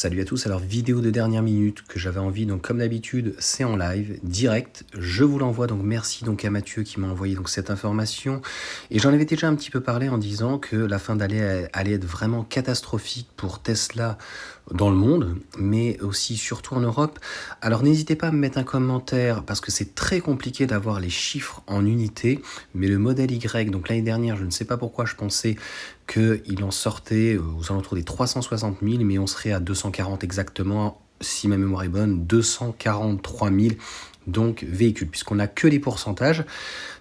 Salut à tous, alors vidéo de dernière minute que j'avais envie, donc comme d'habitude c'est en live, direct, je vous l'envoie, donc merci donc à Mathieu qui m'a envoyé donc cette information, et j'en avais déjà un petit peu parlé en disant que la fin d'année allait être vraiment catastrophique pour Tesla dans le monde, mais aussi surtout en Europe. Alors n'hésitez pas à me mettre un commentaire, parce que c'est très compliqué d'avoir les chiffres en unité, mais le modèle Y, donc l'année dernière, je ne sais pas pourquoi je pensais qu'il en sortait aux alentours des 360 000, mais on serait à 240 exactement, si ma mémoire est bonne, 243 000 donc véhicules, puisqu'on n'a que les pourcentages.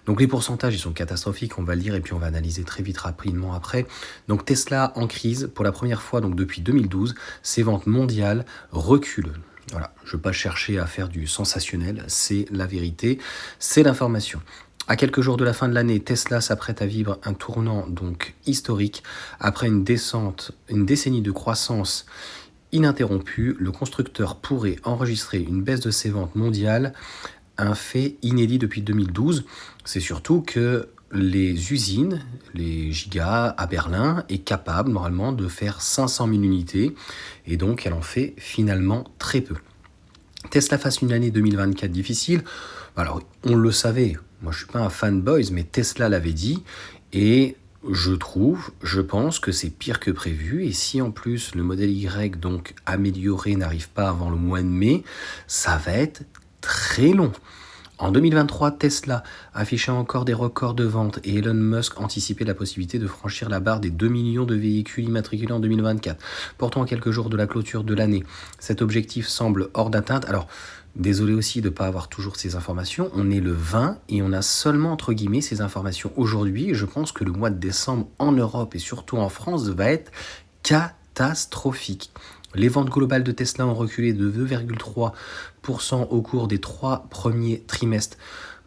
Donc les pourcentages, ils sont catastrophiques, on va le dire, et puis on va analyser très vite, rapidement après. Donc Tesla en crise, pour la première fois donc depuis 2012, ses ventes mondiales reculent. Voilà, je ne veux pas chercher à faire du sensationnel, c'est la vérité, c'est l'information. À quelques jours de la fin de l'année, Tesla s'apprête à vivre un tournant donc historique. Après une décennie de croissance ininterrompue, le constructeur pourrait enregistrer une baisse de ses ventes mondiales, un fait inédit depuis 2012. C'est surtout que les usines, les Giga à Berlin, est capable normalement de faire 500 000 unités, et donc elle en fait finalement très peu. Tesla face une année 2024 difficile. Alors, on le savait, moi je suis pas un fanboy, mais Tesla l'avait dit, et je pense que c'est pire que prévu, et si en plus le modèle Y, donc amélioré, n'arrive pas avant le mois de mai, ça va être très long. En 2023, Tesla affichait encore des records de vente et Elon Musk anticipait la possibilité de franchir la barre des 2 millions de véhicules immatriculés en 2024. Pourtant, à quelques jours de la clôture de l'année, cet objectif semble hors d'atteinte. Alors, désolé aussi de ne pas avoir toujours ces informations. On est le 20 et on a seulement, entre guillemets, ces informations aujourd'hui. Je pense que le mois de décembre en Europe et surtout en France va être catastrophique. Les ventes globales de Tesla ont reculé de 2,3% au cours des 3 premiers trimestres,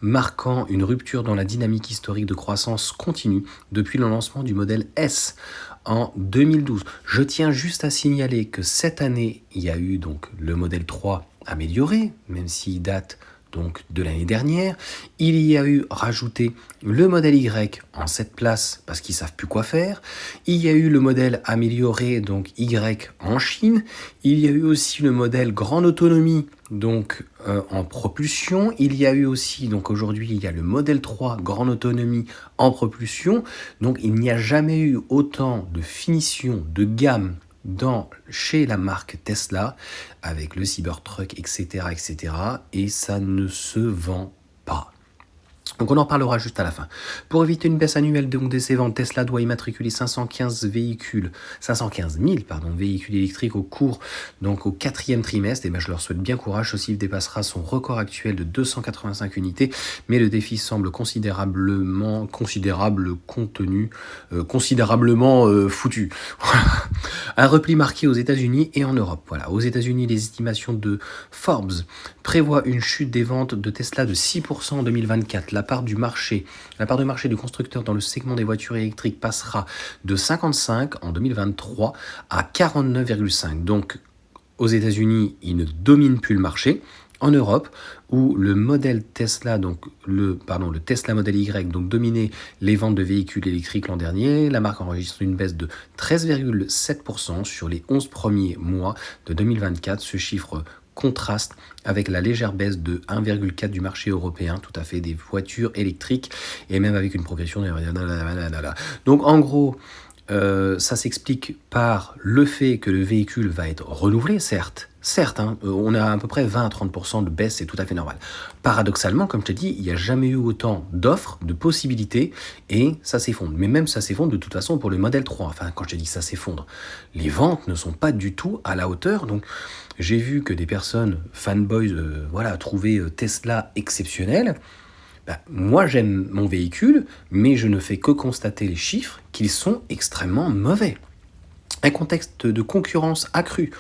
marquant une rupture dans la dynamique historique de croissance continue depuis le lancement du modèle S en 2012. Je tiens juste à signaler que cette année, il y a eu donc le modèle 3 amélioré, même s'il date donc de l'année dernière. Il y a eu rajouté le modèle Y en 7 places parce qu'ils ne savent plus quoi faire. Il y a eu le modèle amélioré, donc Y en Chine. Il y a eu aussi le modèle grande autonomie, donc en propulsion. Il y a eu aussi, donc aujourd'hui, il y a le modèle 3 grande autonomie en propulsion. Donc il n'y a jamais eu autant de finition, de gamme chez la marque Tesla, avec le Cybertruck, etc., et ça ne se vend pas. Donc on en parlera juste à la fin. Pour éviter une baisse annuelle de ses ventes, Tesla doit immatriculer 515 000 véhicules électriques au quatrième trimestre. Et je leur souhaite bien courage. Ceci dépassera son record actuel de 285 unités, mais le défi semble considérablement foutu. Un repli marqué aux États-Unis et en Europe. Voilà. Aux États-Unis, les estimations de Forbes prévoient une chute des ventes de Tesla de 6% en 2024. La part de marché du constructeur dans le segment des voitures électriques passera de 55 en 2023 à 49,5. Donc, aux États-Unis, ils ne dominent plus le marché. En Europe, où le modèle Tesla, donc le Tesla Model Y, donc dominait les ventes de véhicules électriques l'an dernier, la marque enregistre une baisse de 13,7% sur les 11 premiers mois de 2024. Ce chiffre contraste avec la légère baisse de 1,4 du marché européen, tout à fait, des voitures électriques, et même avec une progression. Donc en gros, ça s'explique par le fait que le véhicule va être renouvelé, certes, on a à peu près 20 à 30% de baisse, c'est tout à fait normal. Paradoxalement, comme je te dis, il n'y a jamais eu autant d'offres, de possibilités, et ça s'effondre. Mais même ça s'effondre de toute façon pour le modèle 3. Enfin, quand je te dis que ça s'effondre, les ventes ne sont pas du tout à la hauteur. Donc, j'ai vu que des personnes fanboys trouvaient Tesla exceptionnel. Moi, j'aime mon véhicule, mais je ne fais que constater les chiffres qu'ils sont extrêmement mauvais. Un contexte de concurrence accrue.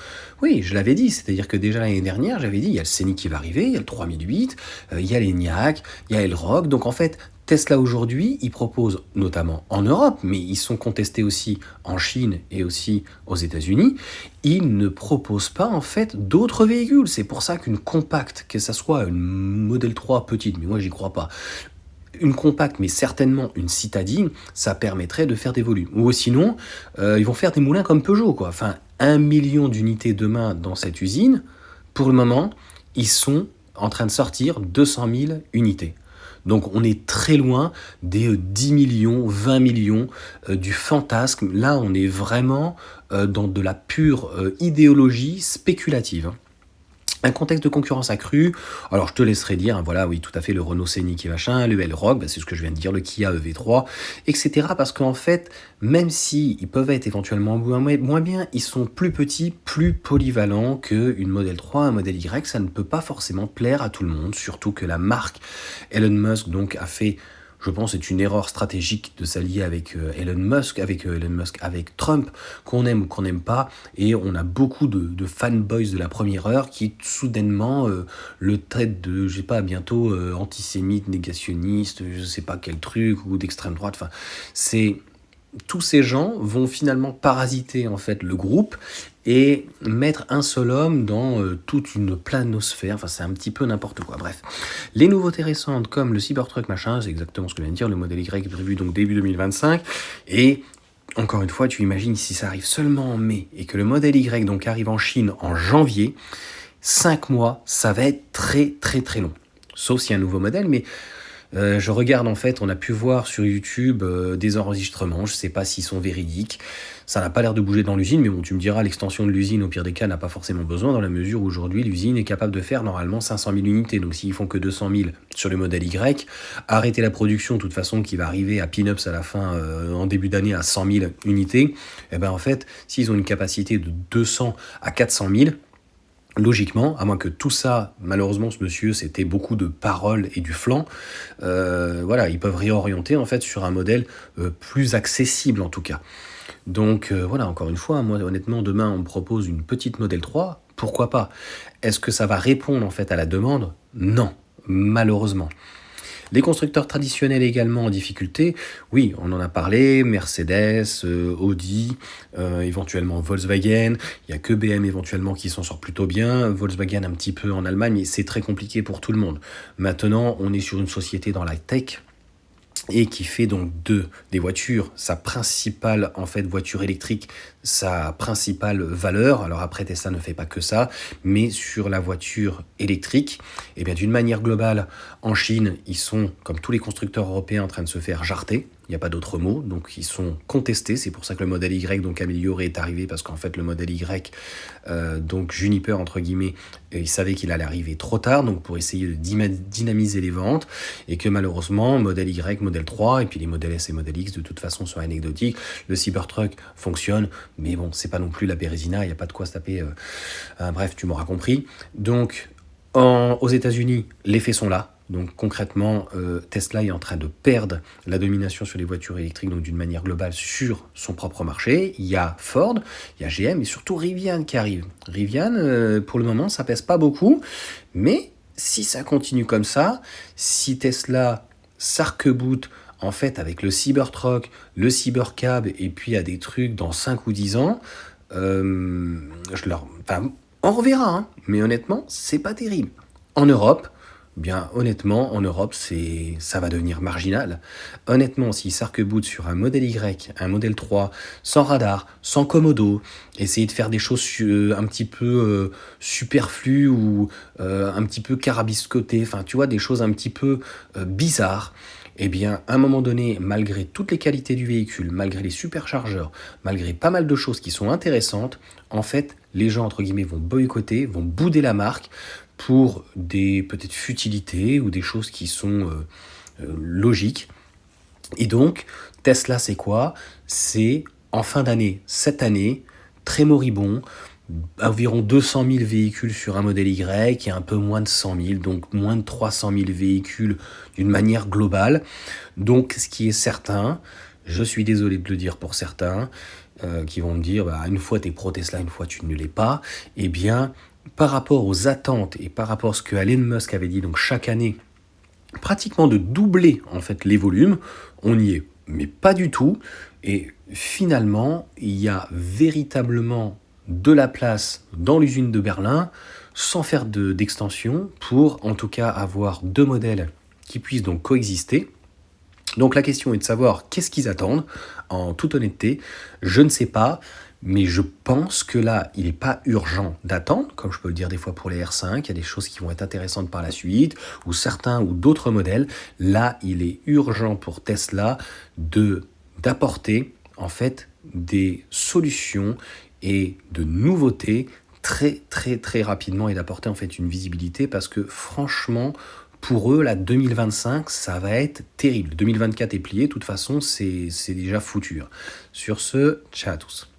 Oui, je l'avais dit, c'est-à-dire que déjà l'année dernière, j'avais dit, il y a le Scénic qui va arriver, il y a le 3008, il y a l'Enyaq, il y a Elroq. Donc en fait, Tesla aujourd'hui, ils proposent notamment en Europe, mais ils sont contestés aussi en Chine et aussi aux États-Unis. Ils ne proposent pas en fait d'autres véhicules. C'est pour ça qu'une compacte, que ça soit une Model 3 petite, mais moi j'y crois pas, une compacte, mais certainement une citadine, ça permettrait de faire des volumes. Ou sinon, ils vont faire des moulins comme Peugeot, quoi. Enfin, 1 million d'unités demain dans cette usine. Pour le moment, ils sont en train de sortir 200 000 unités. Donc on est très loin des 10 millions, 20 millions du fantasme. Là, on est vraiment dans de la pure idéologie spéculative, hein. Un contexte de concurrence accrue, alors je te laisserai dire, hein, voilà, oui, tout à fait, le Renault Scénic et machin, le L-Rock, bah, c'est ce que je viens de dire, le Kia EV3, etc. Parce qu'en fait, même si ils peuvent être éventuellement moins bien, ils sont plus petits, plus polyvalents qu'une Model 3, un Model Y, ça ne peut pas forcément plaire à tout le monde, surtout que la marque Elon Musk donc a fait... Je pense que c'est une erreur stratégique de s'allier avec Elon Musk, avec Trump, qu'on aime ou qu'on n'aime pas. Et on a beaucoup de fanboys de la première heure qui soudainement le traitent de, je sais pas, bientôt antisémite, négationniste, je sais pas quel truc, ou d'extrême droite. Enfin, c'est... Tous ces gens vont finalement parasiter en fait le groupe et mettre un seul homme dans toute une planosphère. Enfin, c'est un petit peu n'importe quoi. Bref, les nouveautés récentes comme le Cybertruck machin, c'est exactement ce que je viens de dire. Le modèle Y est prévu donc début 2025 et encore une fois, tu imagines si ça arrive seulement en mai et que le modèle Y donc arrive en Chine en janvier, 5 mois, ça va être très très très long. Sauf s'il y a un nouveau modèle, mais je regarde en fait, on a pu voir sur YouTube des enregistrements, je sais pas s'ils sont véridiques, ça n'a pas l'air de bouger dans l'usine, mais bon, tu me diras, l'extension de l'usine au pire des cas n'a pas forcément besoin dans la mesure où aujourd'hui l'usine est capable de faire normalement 500 000 unités, donc s'ils font que 200 000 sur le modèle Y, arrêter la production de toute façon qui va arriver à Pinups à la fin, en début d'année à 100 000 unités, et ben en fait, s'ils ont une capacité de 200 à 400 000, logiquement, à moins que tout ça, malheureusement, ce monsieur, c'était beaucoup de paroles et du flanc, voilà, ils peuvent réorienter en fait sur un modèle plus accessible en tout cas. Donc voilà, encore une fois, moi honnêtement, demain on me propose une petite Model 3, pourquoi pas? Est-ce que ça va répondre en fait à la demande? Non, malheureusement. Les constructeurs traditionnels également en difficulté, oui, on en a parlé, Mercedes, Audi, éventuellement Volkswagen, il n'y a que BM éventuellement qui s'en sort plutôt bien, Volkswagen un petit peu en Allemagne, mais c'est très compliqué pour tout le monde. Maintenant, on est sur une société dans la tech, et qui fait donc des voitures sa principale en fait voiture électrique, sa principale valeur. Alors après Tesla ne fait pas que ça, mais sur la voiture électrique, et bien d'une manière globale en Chine, ils sont comme tous les constructeurs européens en train de se faire jarter. Il n'y a pas d'autre mot, donc ils sont contestés, c'est pour ça que le modèle Y donc amélioré est arrivé, parce qu'en fait le modèle Y, donc Juniper entre guillemets, il savait qu'il allait arriver trop tard, donc pour essayer de dynamiser les ventes, et que malheureusement, modèle Y, modèle 3, et puis les modèles S et modèle X de toute façon sont anecdotiques, le Cybertruck fonctionne, mais bon, c'est pas non plus la Bérésina, il n'y a pas de quoi se taper, bref, tu m'auras compris. Donc aux États-Unis, les faits sont là. Donc concrètement, Tesla est en train de perdre la domination sur les voitures électriques, donc d'une manière globale sur son propre marché. Il y a Ford, il y a GM et surtout Rivian qui arrive. Rivian, pour le moment, ça pèse pas beaucoup, mais si ça continue comme ça, si Tesla s'arc-boute en fait avec le Cybertruck, le Cybercab et puis à des trucs dans 5 ou 10 ans, on reverra, hein, mais honnêtement, c'est pas terrible. En Europe, bien honnêtement, en Europe, ça va devenir marginal. Honnêtement, s'ils s'arc-boutent sur un modèle Y, un modèle 3, sans radar, sans commodo, essayer de faire des choses un petit peu superflues ou un petit peu carabiscotées, enfin tu vois, des choses un petit peu bizarres, eh bien, à un moment donné, malgré toutes les qualités du véhicule, malgré les superchargeurs, malgré pas mal de choses qui sont intéressantes, en fait, les gens, entre guillemets, vont boycotter, vont bouder la marque pour des peut-être futilités ou des choses qui sont logiques. Et donc, Tesla, c'est quoi? C'est, en fin d'année, cette année, très moribond, environ 200 000 véhicules sur un modèle Y et un peu moins de 100 000, donc moins de 300 000 véhicules d'une manière globale. Donc, ce qui est certain, je suis désolé de le dire pour certains, qui vont me dire, une fois t'es pro-Tesla, une fois tu ne l'es pas, eh bien, par rapport aux attentes et par rapport à ce que Elon Musk avait dit, donc chaque année, pratiquement de doubler en fait les volumes, on y est, mais pas du tout. Et finalement, il y a véritablement de la place dans l'usine de Berlin, sans faire d'extension, pour en tout cas avoir deux modèles qui puissent donc coexister. Donc la question est de savoir qu'est-ce qu'ils attendent. En toute honnêteté, je ne sais pas, mais je pense que là, il n'est pas urgent d'attendre, comme je peux le dire des fois pour les R5, il y a des choses qui vont être intéressantes par la suite, ou certains ou d'autres modèles. Là, il est urgent pour Tesla d'apporter en fait des solutions et de nouveautés très très très rapidement et d'apporter en fait une visibilité parce que franchement pour eux, la 2025, ça va être terrible. 2024 est plié, de toute façon, c'est déjà foutu. Sur ce, ciao à tous.